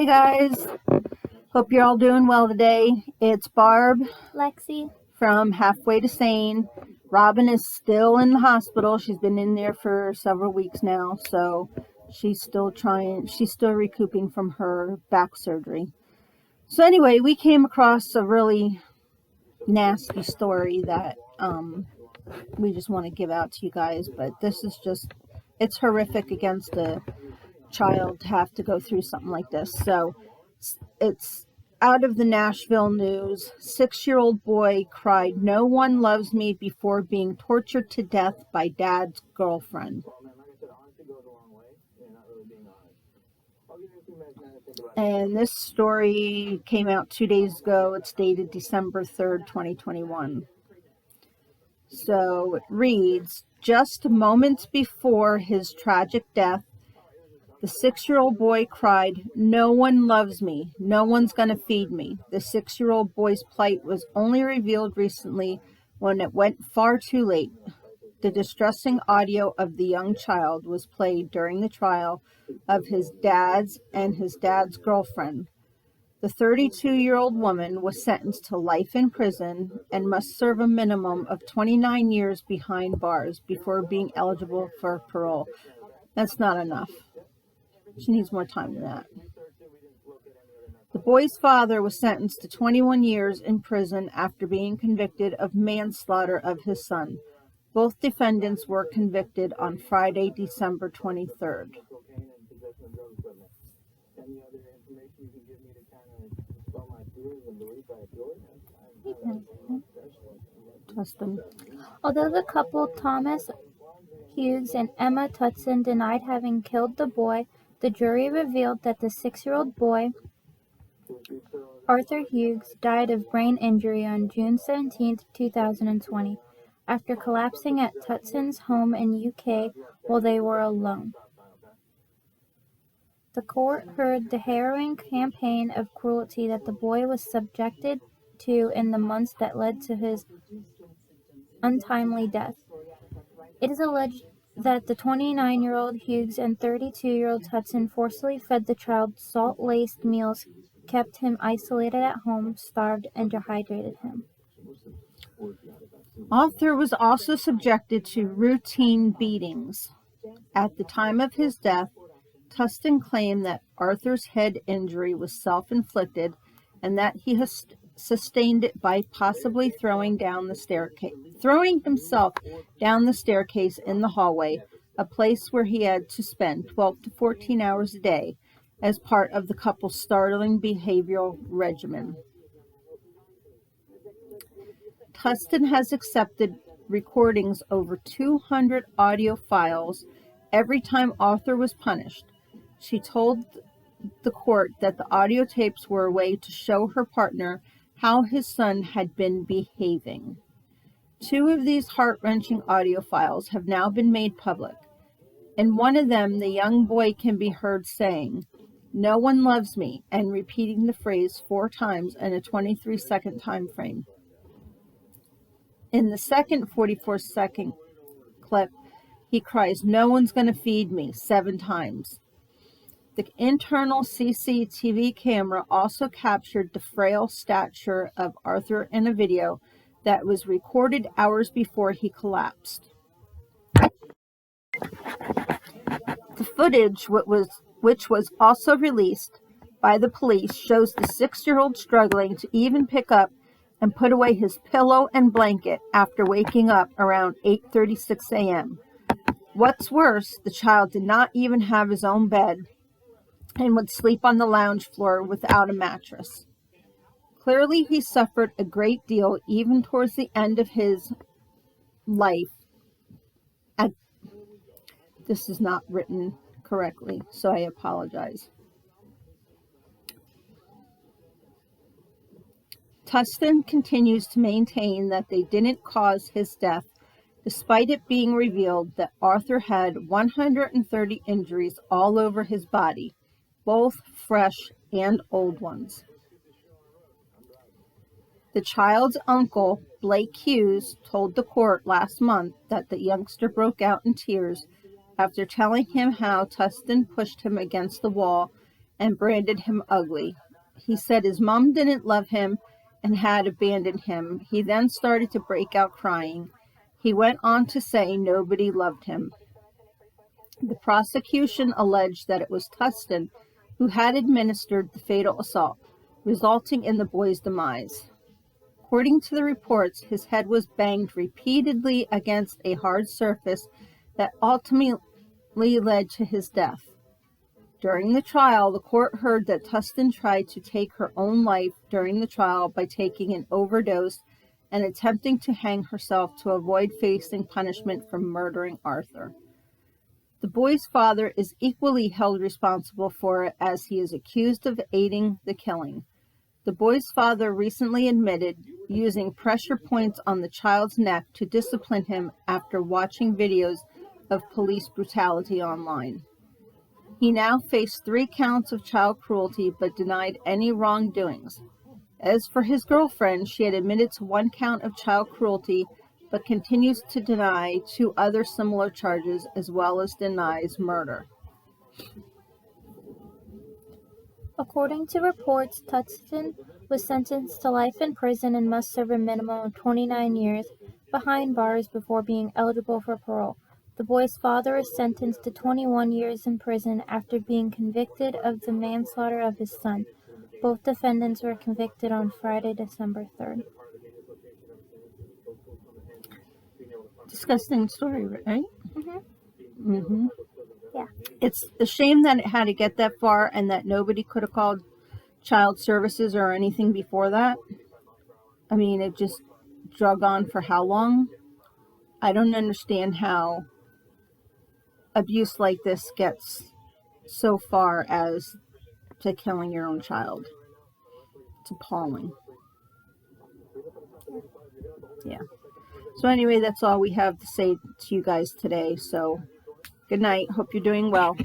guys, hope you're all doing well today. It's Barb, Lexi from Halfway to Sane. Robin is still in the hospital. She's been in there for several weeks now, so she's still recouping from her back surgery. So anyway, we came across a really nasty story that we just want to give out to you guys, but this is it's horrific against a child to have to go through something like this. So it's out of the Nashville News. 6-year-old boy cried, "No one loves me," before being tortured to death by dad's girlfriend. And this story came out 2 days ago. It's dated December 3rd, 2021. So it reads, just moments before his tragic death, the 6-year-old boy cried, "No one loves me. No one's going to feed me." The 6-year-old boy's plight was only revealed recently when it went far too late. The distressing audio of the young child was played during the trial of his dad's and his dad's girlfriend. The 32-year-old woman was sentenced to life in prison and must serve a minimum of 29 years behind bars before being eligible for parole. That's not enough. She needs more time than that. The boy's father was sentenced to 21 years in prison after being convicted of manslaughter of his son. Both defendants were convicted on Friday, December 23rd. Tustin. Although the couple, Thomas Hughes and Emma Tutson, denied having killed the boy, the jury revealed that the 6-year-old boy, Arthur Hughes, died of brain injury on June 17, 2020, after collapsing at Tutson's home in UK while they were alone. The court heard the harrowing campaign of cruelty that the boy was subjected to in the months that led to his untimely death. It is alleged that the 29-year-old Hughes and 32-year-old Tutson forcibly fed the child salt-laced meals, kept him isolated at home, starved, and dehydrated him. Arthur was also subjected to routine beatings. At the time of his death, Tustin claimed that Arthur's head injury was self-inflicted and that he has sustained it by possibly throwing himself down the staircase in the hallway, a place where he had to spend 12 to 14 hours a day as part of the couple's startling behavioral regimen. Tustin has accepted recordings over 200 audio files every time Arthur was punished. She told the court that the audio tapes were a way to show her partner how his son had been behaving. 2 of these heart-wrenching audio files have now been made public. In one of them, the young boy can be heard saying, "No one loves me," and repeating the phrase 4 times in a 23-second time frame. In the second 44-second clip, he cries, "No one's going to feed me," 7 times. The internal CCTV camera also captured the frail stature of Arthur in a video that was recorded hours before he collapsed. The footage, which was also released by the police, shows the 6-year-old struggling to even pick up and put away his pillow and blanket after waking up around 8:36 a.m. What's worse, the child did not even have his own bed and would sleep on the lounge floor without a mattress. Clearly, he suffered a great deal even towards the end of his life. This is not written correctly, so I apologize. Tustin continues to maintain that they didn't cause his death, despite it being revealed that Arthur had 130 injuries all over his body, both fresh and old ones. The child's uncle, Blake Hughes, told the court last month that the youngster broke out in tears after telling him how Tustin pushed him against the wall and branded him ugly. He said his mom didn't love him and had abandoned him. He then started to break out crying. He went on to say nobody loved him. The prosecution alleged that it was Tustin who had administered the fatal assault, resulting in the boy's demise. According to the reports, his head was banged repeatedly against a hard surface that ultimately led to his death. During the trial, the court heard that Tustin tried to take her own life during the trial by taking an overdose and attempting to hang herself to avoid facing punishment for murdering Arthur. The boy's father is equally held responsible for it, as he is accused of aiding the killing. The boy's father recently admitted using pressure points on the child's neck to discipline him after watching videos of police brutality online. He now faced 3 counts of child cruelty but denied any wrongdoings. As for his girlfriend, she had admitted to 1 count of child cruelty but continues to deny 2 other similar charges, as well as denies murder. According to reports, Tustin was sentenced to life in prison and must serve a minimum of 29 years behind bars before being eligible for parole. The boy's father is sentenced to 21 years in prison after being convicted of the manslaughter of his son. Both defendants were convicted on Friday, December 3rd. Disgusting story, right? Yeah. It's a shame that it had to get that far and that nobody could have called child services or anything before that. I mean, it just drug on for how long? I don't understand how abuse like this gets so far as to killing your own child. It's appalling. Yeah. So anyway, that's all we have to say to you guys today. So good night. Hope you're doing well.